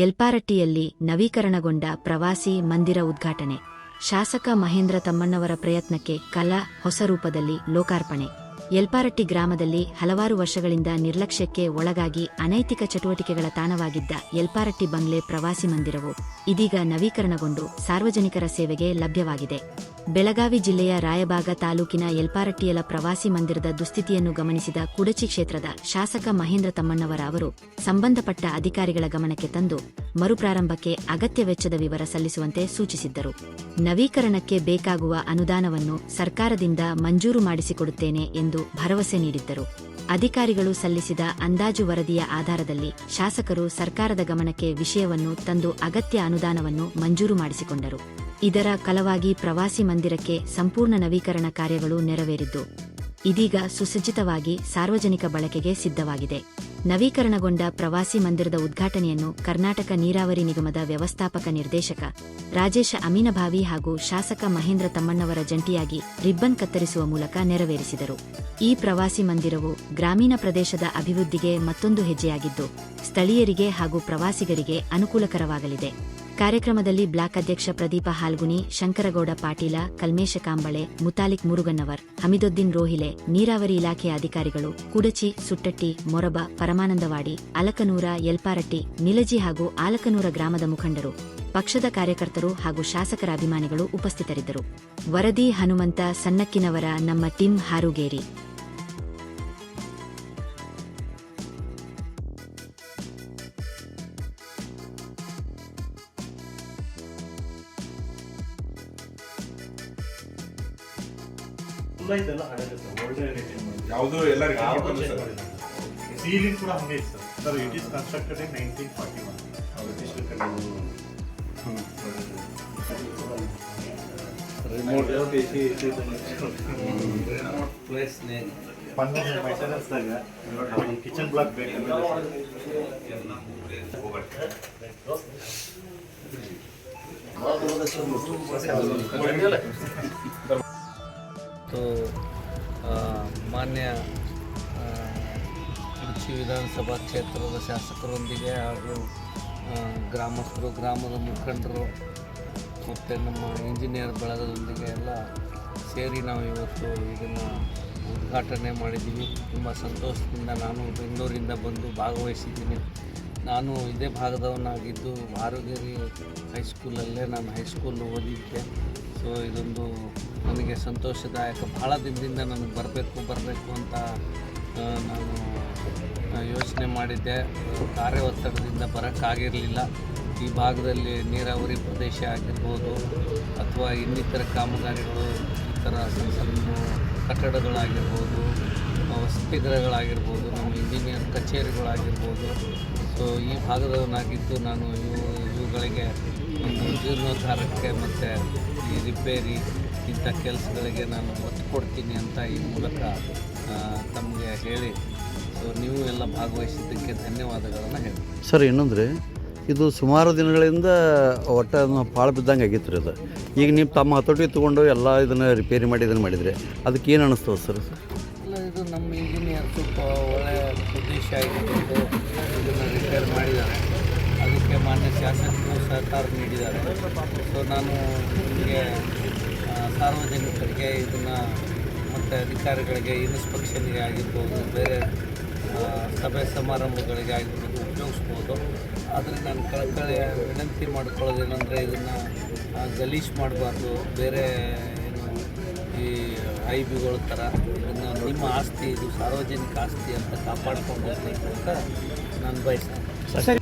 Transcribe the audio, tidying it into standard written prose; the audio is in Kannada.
ಯಲ್ಪಾರಟ್ಟಿಯಲ್ಲಿ ನವೀಕರಣಗೊಂಡ ಪ್ರವಾಸಿ ಮಂದಿರ ಉದ್ಘಾಟನೆ. ಶಾಸಕ ಮಹೇಂದ್ರ ತಮ್ಮಣ್ಣವರ ಪ್ರಯತ್ನಕ್ಕೆ ಕಲಾ ಹೊಸ ರೂಪದಲ್ಲಿ ಲೋಕಾರ್ಪಣೆ. ಯಲ್ಪಾರಟ್ಟಿ ಗ್ರಾಮದಲ್ಲಿ ಹಲವಾರು ವರ್ಷಗಳಿಂದ ನಿರ್ಲಕ್ಷ್ಯಕ್ಕೆ ಒಳಗಾಗಿ ಅನೈತಿಕ ಚಟುವಟಿಕೆಗಳ ತಾಣವಾಗಿದ್ದ ಯಲ್ಪಾರಟ್ಟಿ ಬಂಗ್ಲೆ ಪ್ರವಾಸಿ ಮಂದಿರವು ಇದೀಗ ನವೀಕರಣಗೊಂಡು ಸಾರ್ವಜನಿಕರ ಸೇವೆಗೆ ಲಭ್ಯವಾಗಿದೆ. ಬೆಳಗಾವಿ ಜಿಲ್ಲೆಯ ರಾಯಬಾಗ ತಾಲೂಕಿನ ಯಲ್ಪಾರಟ್ಟಿಯಲ ಪ್ರವಾಸಿ ಮಂದಿರದ ದುಸ್ಥಿತಿಯನ್ನು ಗಮನಿಸಿದ ಕುಡಚಿ ಕ್ಷೇತ್ರದ ಶಾಸಕ ಮಹೇಂದ್ರ ತಮ್ಮಣ್ಣವರ ಅವರು ಸಂಬಂಧಪಟ್ಟ ಅಧಿಕಾರಿಗಳ ಗಮನಕ್ಕೆ ತಂದು ಮರುಪ್ರಾರಂಭಕ್ಕೆ ಅಗತ್ಯ ವೆಚ್ಚದ ವಿವರ ಸಲ್ಲಿಸುವಂತೆ ಸೂಚಿಸಿದ್ದರು. ನವೀಕರಣಕ್ಕೆ ಬೇಕಾಗುವ ಅನುದಾನವನ್ನು ಸರ್ಕಾರದಿಂದ ಮಂಜೂರು ಮಾಡಿಸಿಕೊಡುತ್ತೇನೆ ಎಂದು ಭರವಸೆ ನೀಡಿದ್ದರು. ಅಧಿಕಾರಿಗಳು ಸಲ್ಲಿಸಿದ ಅಂದಾಜು ವರದಿಯ ಆಧಾರದಲ್ಲಿ ಶಾಸಕರು ಸರ್ಕಾರದ ಗಮನಕ್ಕೆ ವಿಷಯವನ್ನು ತಂದು ಅಗತ್ಯ ಅನುದಾನವನ್ನು ಮಂಜೂರು ಮಾಡಿಸಿಕೊಂಡರು. ಇದರ ಫಲವಾಗಿ ಪ್ರವಾಸಿ ಮಂದಿರಕ್ಕೆ ಸಂಪೂರ್ಣ ನವೀಕರಣ ಕಾರ್ಯಗಳು ನೆರವೇರಿದ್ದು ಇದೀಗ ಸುಸಜ್ಜಿತವಾಗಿ ಸಾರ್ವಜನಿಕ ಬಳಕೆಗೆ ಸಿದ್ಧವಾಗಿದೆ. ನವೀಕರಣಗೊಂಡ ಪ್ರವಾಸಿ ಮಂದಿರದ ಉದ್ಘಾಟನೆಯನ್ನು ಕರ್ನಾಟಕ ನೀರಾವರಿ ನಿಗಮದ ವ್ಯವಸ್ಥಾಪಕ ನಿರ್ದೇಶಕ ರಾಜೇಶ ಅಮೀನಭಾವಿ ಹಾಗೂ ಶಾಸಕ ಮಹೇಂದ್ರ ತಮ್ಮಣ್ಣವರ ಜಂಟಿಯಾಗಿ ರಿಬ್ಬನ್ ಕತ್ತರಿಸುವ ಮೂಲಕ ನೆರವೇರಿಸಿದರು. ಈ ಪ್ರವಾಸಿ ಮಂದಿರವು ಗ್ರಾಮೀಣ ಪ್ರದೇಶದ ಅಭಿವೃದ್ಧಿಗೆ ಮತ್ತೊಂದು ಹೆಜ್ಜೆಯಾಗಿದ್ದು ಸ್ಥಳೀಯರಿಗೆ ಹಾಗೂ ಪ್ರವಾಸಿಗರಿಗೆ ಅನುಕೂಲಕರವಾಗಲಿದೆ. ಕಾರ್ಯಕ್ರಮದಲ್ಲಿ ಬ್ಲಾಕ್ ಅಧ್ಯಕ್ಷ ಪ್ರದೀಪ ಹಾಲ್ಗುಣಿ, ಶಂಕರಗೌಡ ಪಾಟೀಲ, ಕಲ್ಮೇಶ ಕಾಂಬಳೆ, ಮುತಾಲಿಕ್ ಮುರುಗನ್ನವರ್, ಹಮೀದುದ್ದೀನ್ ರೋಹಿಲೆ, ನೀರಾವರಿ ಇಲಾಖೆಯ ಅಧಿಕಾರಿಗಳು, ಕುಡಚಿ, ಸುಟ್ಟಟ್ಟಿ, ಮೊರಬ, ಪರಮಾನಂದವಾಡಿ, ಅಲಕನೂರ, ಯಲ್ಪಾರಟ್ಟಿ, ನಿಲಜಿ ಹಾಗೂ ಆಲಕನೂರ ಗ್ರಾಮದ ಮುಖಂಡರು, ಪಕ್ಷದ ಕಾರ್ಯಕರ್ತರು ಹಾಗೂ ಶಾಸಕರ ಅಭಿಮಾನಿಗಳು ಉಪಸ್ಥಿತರಿದ್ದರು. ವರದಿ ಹನುಮಂತ ಸನ್ನಕ್ಕಿನವರ, ನಮ್ಮ ಟಿಮ್ ಹಾರುಗೇರಿ. ಯಾವುದು ಎಲ್ಲರಿಗೂ ಸೀಲಿಂಗ್ ಕೂಡ ಹಂಗೆ ಇತ್ತು sir. It is constructed in 1941. ಮೈಸೂರಿನಾಗ ಕಿಚನ್ ಬ್ಲಾಕ್ ಬೇಕು. ಮಾನ್ಯ ಕುಡಚಿ ವಿಧಾನಸಭಾ ಕ್ಷೇತ್ರದ ಶಾಸಕರೊಂದಿಗೆ ಹಾಗೂ ಗ್ರಾಮಸ್ಥರು, ಗ್ರಾಮದ ಮುಖಂಡರು ಮತ್ತು ನಮ್ಮ ಇಂಜಿನಿಯರ್ ಬಳಗದೊಂದಿಗೆ ಎಲ್ಲ ಸೇರಿ ನಾವು ಇವತ್ತು ಇದನ್ನು ಉದ್ಘಾಟನೆ ಮಾಡಿದ್ದೀವಿ. ತುಂಬ ಸಂತೋಷದಿಂದ ನಾನು ಬೆಂಗಳೂರಿಂದ ಬಂದು ಭಾಗವಹಿಸಿದ್ದೀನಿ. ನಾನು ಇದೇ ಭಾಗದವನಾಗಿದ್ದು ಹಾರುಗೇರಿ ಹೈಸ್ಕೂಲಲ್ಲೇ ನಾನು ಹೈಸ್ಕೂಲ್ ಓದಿದ್ದೆ. ಸೊ ಇದೊಂದು ನನಗೆ ಸಂತೋಷದಾಯಕ. ಭಾಳ ದಿನದಿಂದ ನನಗೆ ಬರಬೇಕು ಅಂತ ನಾನು ಯೋಚನೆ ಮಾಡಿದ್ದೆ. ಕಾರ್ಯ ಒತ್ತಡದಿಂದ ಬರೋಕ್ಕಾಗಿರಲಿಲ್ಲ. ಈ ಭಾಗದಲ್ಲಿ ನೀರಾವರಿ ಪ್ರದೇಶ ಆಗಿರ್ಬೋದು ಅಥವಾ ಇನ್ನಿತರ ಕಾಮಗಾರಿಗಳು, ಈ ಥರ ಸಣ್ಣ ಸಣ್ಣ ಕಟ್ಟಡಗಳಾಗಿರ್ಬೋದು, ವಸತಿಗೃಹಗಳಾಗಿರ್ಬೋದು, ನಮ್ಮ ಇಂಜಿನಿಯರ್ ಕಚೇರಿಗಳಾಗಿರ್ಬೋದು. ಸೊ ಈ ಭಾಗದವನಾಗಿದ್ದು ನಾನು ಇವುಗಳಿಗೆ ಒಂದು ಜೀರ್ಣೋದ್ಧಾರಕ್ಕೆ ಮತ್ತು ಈ ರಿಪೇರಿ ಇಂಥ ಕೆಲಸಗಳಿಗೆ ನಾನು ಒತ್ತು ಕೊಡ್ತೀನಿ ಅಂತ ಈ ಮೂಲಕ ತಮಗೆ ಹೇಳಿ, ಸೊ ನೀವು ಎಲ್ಲ ಭಾಗವಹಿಸಿದ್ದಕ್ಕೆ ಧನ್ಯವಾದಗಳನ್ನು ಹೇಳಿ. ಸರ್, ಇನ್ನೊಂದ್ರೆ ಇದು ಸುಮಾರು ದಿನಗಳಿಂದ ಒಟ್ಟು ಪಾಳು ಬಿದ್ದಂಗೆ ಆಗಿತ್ತು ರೀ. ಅದು ಈಗ ನೀವು ತಮ್ಮ ಹತೋಟಿ ತೊಗೊಂಡು ಎಲ್ಲ ಇದನ್ನು ರಿಪೇರಿ ಮಾಡಿ ಇದನ್ನು ಮಾಡಿದರೆ ಅದಕ್ಕೆ ಏನು ಅನ್ನಿಸ್ತದೆ ಸರ್? ಇಲ್ಲ, ಇದು ನಮ್ಮ ಇಂಜಿನಿಯರ್ ಸ್ವಲ್ಪ ಒಳ್ಳೆಯ ಉದ್ದೇಶ ಆಗಿದ್ದು ಇದನ್ನು ರಿಪೇರ್ ಮಾಡಿದ್ದಾರೆ. ಅದಕ್ಕೆ ಮಾನ್ಯ ಶಾಸಕರು ಸಹಕಾರ ನೀಡಿದ್ದಾರೆ. ಸೊ ನಾನು ನಿಮಗೆ ಸಾರ್ವಜನಿಕರಿಗೆ ಇದನ್ನು ಮತ್ತು ಅಧಿಕಾರಿಗಳಿಗೆ ಇನ್ಸ್ಪೆಕ್ಷನ್ಗೆ ಆಗಿರ್ಬೋದು, ಬೇರೆ ಸಭೆ ಸಮಾರಂಭಗಳಿಗೆ ಆಗಿರ್ಬೋದು ಉಪಯೋಗಿಸ್ಬೋದು. ಆದರೆ ನಾನು ಕಳಕಳಿಯ ವಿನಂತಿ ಮಾಡ್ಕೊಳ್ಳೋದೇನೆಂದರೆ ಇದನ್ನು ಗಲೀಜು ಮಾಡಬಾರ್ದು. ಬೇರೆ ಏನು ಈ ಐಬಿಗಳ ಥರ ಇದನ್ನು ನಿಮ್ಮ ಆಸ್ತಿ, ಇದು ಸಾರ್ವಜನಿಕ ಆಸ್ತಿ ಅಂತ ಕಾಪಾಡ್ಕೊಂಡು ಹೋಗಬೇಕು ಅಂತ ನಾನು ಬಯಸ್ತೇನೆ.